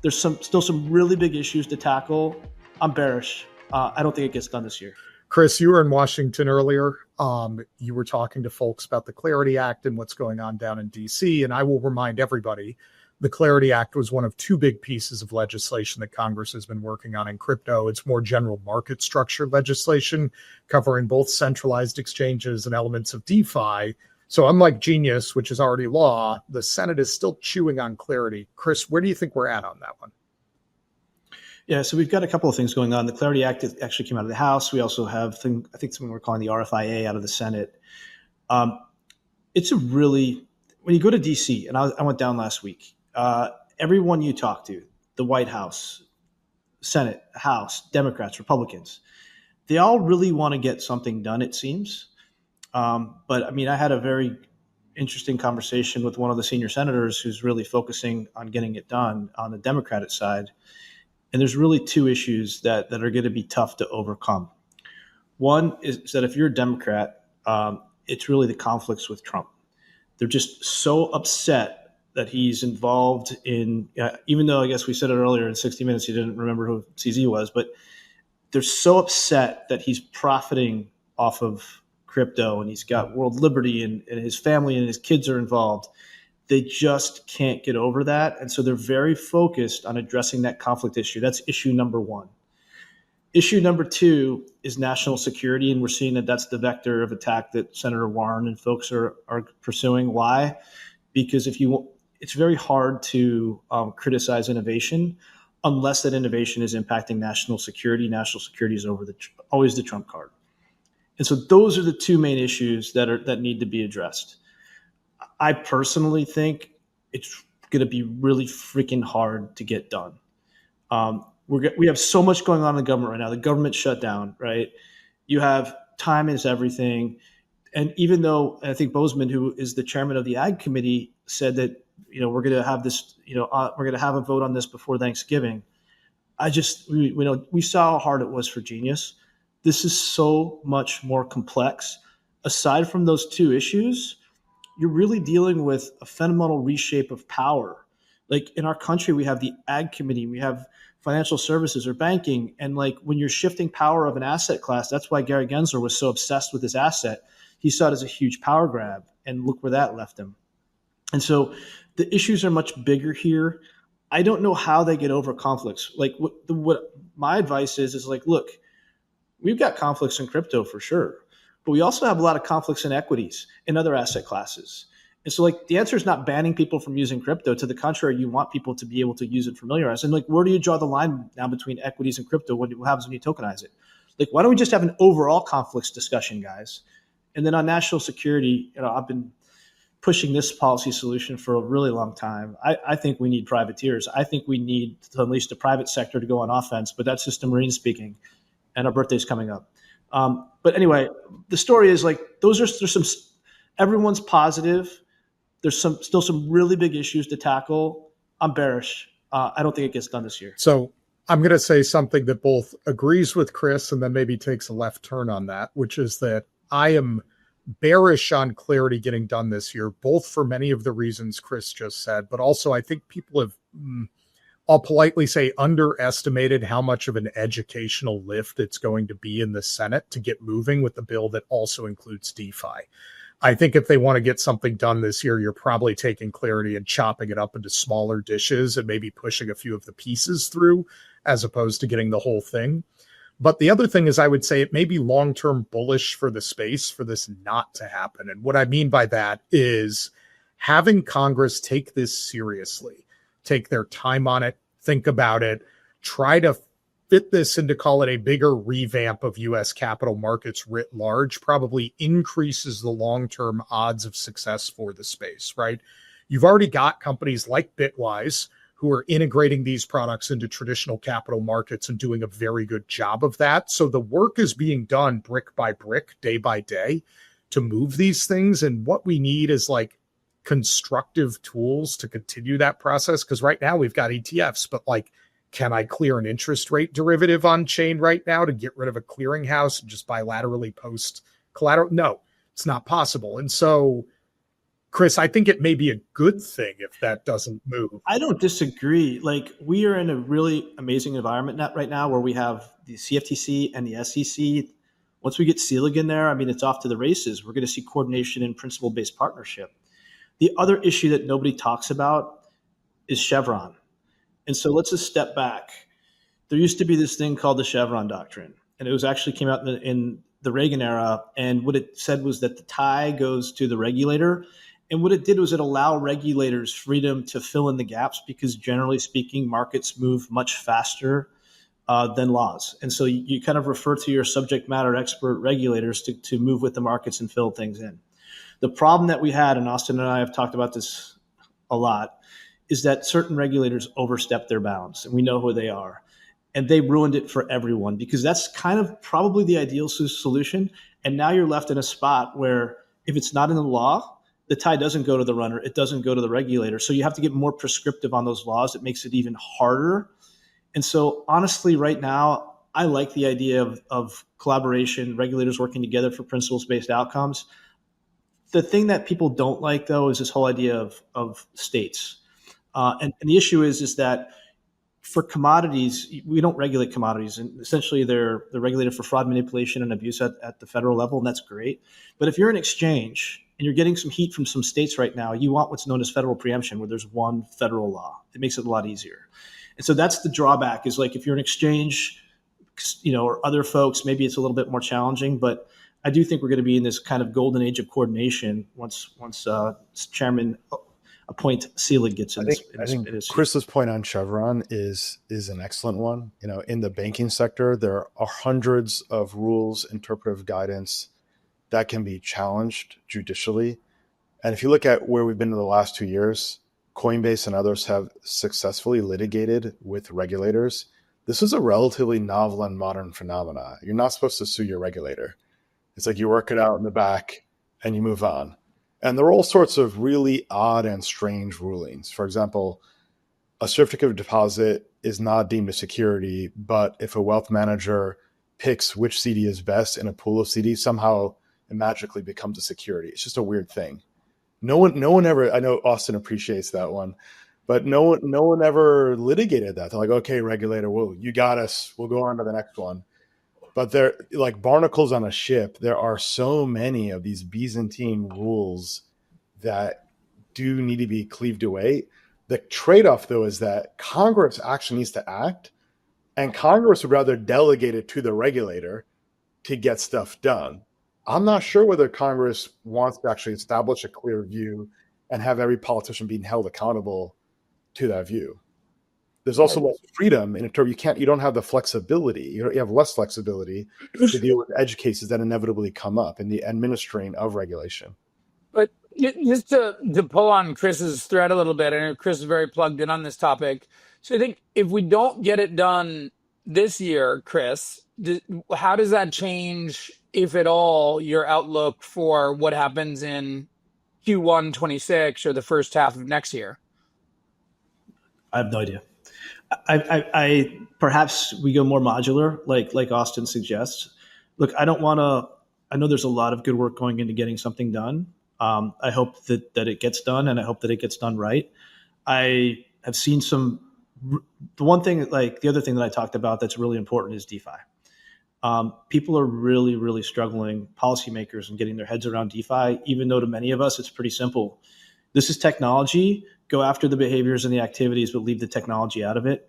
There's still some really big issues to tackle. I'm bearish. I don't think it gets done this year. Chris, you were in Washington earlier. You were talking to folks about the Clarity Act and what's going on down in D.C. And I will remind everybody, the Clarity Act was one of two big pieces of legislation that Congress has been working on in crypto. It's more general market structure legislation covering both centralized exchanges and elements of DeFi. So unlike Genius, which is already law, the Senate is still chewing on Clarity. Chris, where do you think we're at on that one? Yeah, so we've got a couple of things going on. The Clarity Act actually came out of the House. We also have, I think something we're calling the RFIA out of the Senate. It's a really, when you go to D.C., and I went down last week, everyone you talk to, the White House, Senate, House, Democrats, Republicans, they all really want to get something done, it seems. But I mean, I had a very interesting conversation with one of the senior senators who's really focusing on getting it done on the Democratic side. And there's really two issues that are going to be tough to overcome. One is that if you're a Democrat, it's really the conflicts with Trump. They're just so upset that he's involved in, even though I guess we said it earlier in 60 Minutes, he didn't remember who CZ was, but they're so upset that he's profiting off of crypto and he's got world liberty and his family and his kids are involved. They just can't get over that. And so they're very focused on addressing that conflict issue. That's issue number one. Issue number two is national security. And we're seeing that that's the vector of attack that Senator Warren and folks are pursuing. Why? Because it's very hard to criticize innovation unless that innovation is impacting national security. National security is always the trump card. And so those are the two main issues that need to be addressed. I personally think it's going to be really freaking hard to get done. We have so much going on in the government right now. The government shut down, right? You have time is everything. And even though I think Bozeman, who is the chairman of the Ag Committee, said that, we're going to have this, we're going to have a vote on this before Thanksgiving. We saw how hard it was for Genius. This is so much more complex. Aside from those two issues, you're really dealing with a fundamental reshape of power. Like in our country, we have the Ag Committee, we have financial services or banking. And like when you're shifting power of an asset class, that's why Gary Gensler was so obsessed with this asset. He saw it as a huge power grab, and look where that left him. And so the issues are much bigger here. I don't know how they get over conflicts. Like what my advice is like, look, we've got conflicts in crypto for sure, but we also have a lot of conflicts in equities and other asset classes. And so like the answer is not banning people from using crypto. To the contrary, you want people to be able to use it, familiarize. And like, where do you draw the line now between equities and crypto? What happens when you tokenize it? Like, why don't we just have an overall conflicts discussion, guys? And then on national security, I've been pushing this policy solution for a really long time. I think we need privateers. I think we need to unleash the private sector to go on offense, but that's just a Marine speaking, and our birthday's coming up. But anyway, the story is like, there's some, everyone's positive. There's still some really big issues to tackle. I'm bearish. I don't think it gets done this year. So I'm going to say something that both agrees with Chris and then maybe takes a left turn on that, which is that I am bearish on Clarity getting done this year, both for many of the reasons Chris just said, but also I think people have, I'll politely say, underestimated how much of an educational lift it's going to be in the Senate to get moving with the bill that also includes DeFi. I think if they want to get something done this year, you're probably taking Clarity and chopping it up into smaller dishes and maybe pushing a few of the pieces through as opposed to getting the whole thing. But the other thing is, I would say it may be long-term bullish for the space for this not to happen. And what I mean by that is having Congress take this seriously, take their time on it, think about it, try to fit this into, call it a bigger revamp of U.S. capital markets writ large, probably increases the long-term odds of success for the space, right? You've already got companies like Bitwise who are integrating these products into traditional capital markets and doing a very good job of that. So the work is being done brick by brick, day by day to move these things. And what we need is like constructive tools to continue that process. Because right now we've got ETFs, but like, can I clear an interest rate derivative on chain right now to get rid of a clearinghouse and just bilaterally post collateral? No, it's not possible. And so Chris, I think it may be a good thing if that doesn't move. I don't disagree. Like we are in a really amazing environment right now where we have the CFTC and the SEC. Once we get Selig in there, I mean, it's off to the races. We're going to see coordination and principle-based partnership. The other issue that nobody talks about is Chevron. And so let's just step back. There used to be this thing called the Chevron doctrine, and it was actually came out in the Reagan era. And what it said was that the tie goes to the regulator. And what it did was it allowed regulators freedom to fill in the gaps because generally speaking, markets move much faster than laws. And so you kind of refer to your subject matter expert regulators to move with the markets and fill things in. The problem that we had, and Austin and I have talked about this a lot, is that certain regulators overstep their bounds, and we know who they are. And they ruined it for everyone because that's kind of probably the ideal solution. And now you're left in a spot where if it's not in the law, the tie doesn't go to the runner, it doesn't go to the regulator. So you have to get more prescriptive on those laws. It makes it even harder. And so honestly, right now, I like the idea of collaboration, regulators working together for principles-based outcomes. The thing that people don't like, though, is this whole idea of states. And the issue is that for commodities, we don't regulate commodities, and essentially they're regulated for fraud, manipulation, and abuse at the federal level, and that's great. But if you're an exchange and you're getting some heat from some states right now, you want what's known as federal preemption, where there's one federal law. It makes it a lot easier. And so that's the drawback. Is like if you're an exchange, or other folks, maybe it's a little bit more challenging. But I do think we're going to be in this kind of golden age of coordination once Chairman appoint Selig gets in. I think Chris's point on Chevron is an excellent one. In the banking sector, there are hundreds of rules, interpretive guidance that can be challenged judicially. And if you look at where we've been in the last 2 years, Coinbase and others have successfully litigated with regulators. This is a relatively novel and modern phenomena. You're not supposed to sue your regulator. It's like you work it out in the back and you move on. And there are all sorts of really odd and strange rulings. For example, a certificate of deposit is not deemed a security, but if a wealth manager picks which CD is best in a pool of CDs, somehow it magically becomes a security. It's just a weird thing. No one ever, I know Austin appreciates that one, but no one ever litigated that. They're like, okay, regulator, well, you got us. We'll go on to the next one. But they're like barnacles on a ship. There are so many of these Byzantine rules that do need to be cleaved away. The trade-off, though, is that Congress actually needs to act, and Congress would rather delegate it to the regulator to get stuff done. I'm not sure whether Congress wants to actually establish a clear view and have every politician being held accountable to that view. There's also less freedom in a term. You don't have the flexibility. You have less flexibility to deal with edge cases that inevitably come up in the administering of regulation. But just to pull on Chris's thread a little bit, I know Chris is very plugged in on this topic. So I think if we don't get it done this year, Chris, how does that change, if at all, your outlook for what happens in Q1 26 or the first half of next year? I have no idea. I perhaps we go more modular, like Austin suggests. Look, I know there's a lot of good work going into getting something done. I hope that it gets done, and I hope that it gets done right. I have seen the other thing that I talked about that's really important is DeFi. People are really, really struggling, policymakers, and getting their heads around DeFi, even though to many of us, it's pretty simple. This is technology. Go after the behaviors and the activities, but leave the technology out of it.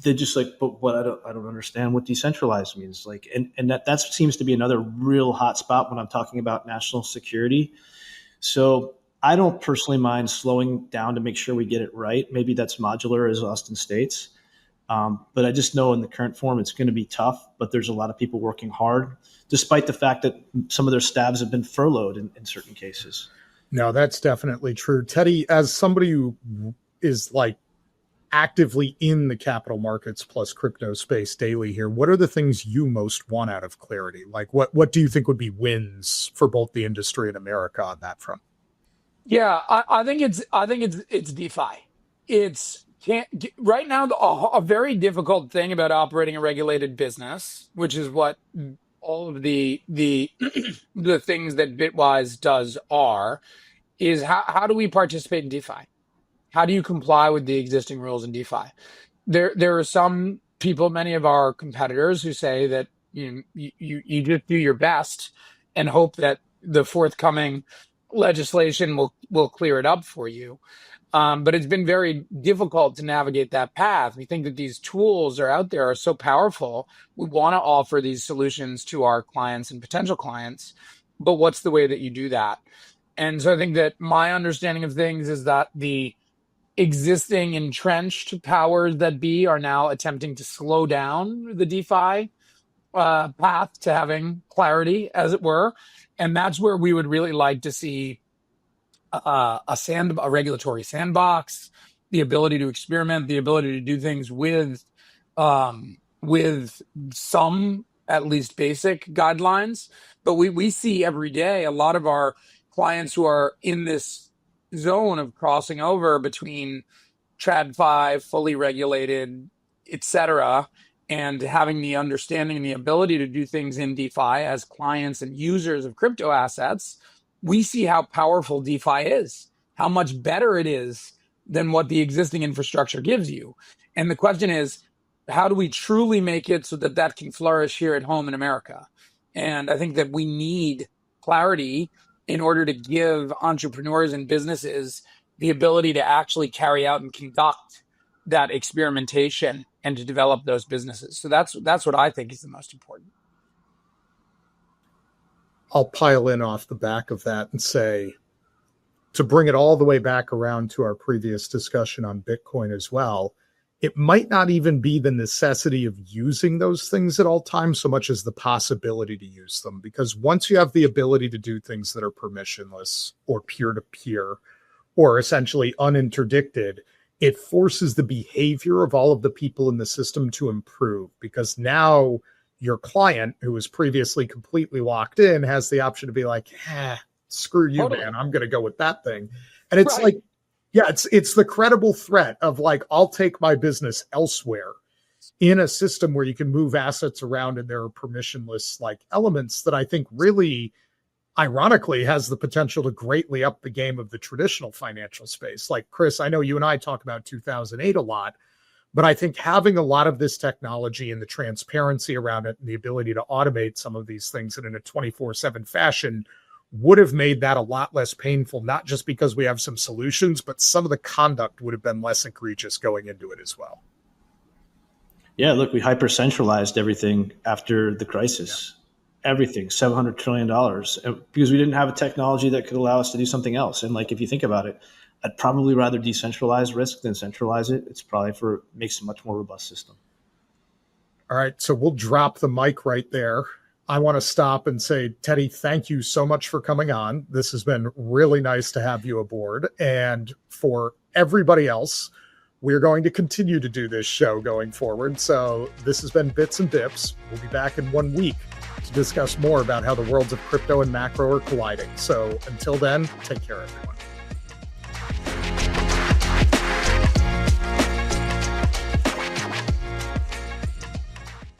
They're just like, but I don't understand what decentralized means. Like, and that seems to be another real hot spot when I'm talking about national security. So I don't personally mind slowing down to make sure we get it right. Maybe that's modular, as Austin states. But I just know in the current form, it's going to be tough, but there's a lot of people working hard, despite the fact that some of their stabs have been furloughed in certain cases. No, that's definitely true. Teddy, as somebody who is like actively in the capital markets plus crypto space daily here, what are the things you most want out of clarity? Like what do you think would be wins for both the industry and America on that front? Yeah, I think it's DeFi. It's right now a very difficult thing about operating a regulated business, which is what all of the the things that Bitwise does are is how do we participate in DeFi? How do you comply with the existing rules in DeFi? There are some people, many of our competitors, who say that you just do your best and hope that the forthcoming legislation will clear it up for you. But it's been very difficult to navigate that path. We think that these tools are out there, are so powerful. We want to offer these solutions to our clients and potential clients, but what's the way that you do that? And so I think that my understanding of things is that the existing entrenched powers that be are now attempting to slow down the DeFi path to having clarity, as it were. And that's where we would really like to see a regulatory sandbox, the ability to experiment, the ability to do things with some at least basic guidelines. But we see every day a lot of our clients who are in this zone of crossing over between TradFi, fully regulated, etc., and having the understanding and the ability to do things in DeFi as clients and users of crypto assets. We see how powerful DeFi is, how much better it is than what the existing infrastructure gives you. And the question is, how do we truly make it so that that can flourish here at home in America? And I think that we need clarity in order to give entrepreneurs and businesses the ability to actually carry out and conduct that experimentation and to develop those businesses. So that's what I think is the most important. I'll pile in off the back of that and say, to bring it all the way back around to our previous discussion on Bitcoin as well, it might not even be the necessity of using those things at all times so much as the possibility to use them. Because once you have the ability to do things that are permissionless or peer-to-peer or essentially uninterdicted, it forces the behavior of all of the people in the system to improve, because now your client, who was previously completely locked in, has the option to be like, screw you, totally, man, I'm going to go with that thing. And it's like, yeah, it's the credible threat of like, I'll take my business elsewhere in a system where you can move assets around and there are permissionless like elements that I think really, ironically, has the potential to greatly up the game of the traditional financial space. Like, Chris, I know you and I talk about 2008 a lot, but I think having a lot of this technology and the transparency around it and the ability to automate some of these things in a 24/7 fashion would have made that a lot less painful, not just because we have some solutions, but some of the conduct would have been less egregious going into it as well. Yeah, look, we hyper-centralized everything after the crisis. Yeah. Everything, $700 trillion, because we didn't have a technology that could allow us to do something else. And like, if you think about it, I'd probably rather decentralize risk than centralize it. It's probably makes a much more robust system. All right, so we'll drop the mic right there. I want to stop and say, Teddy, thank you so much for coming on. This has been really nice to have you aboard. And for everybody else, we're going to continue to do this show going forward. So this has been Bits and Bips. We'll be back in 1 week to discuss more about how the worlds of crypto and macro are colliding. So until then, take care, everyone.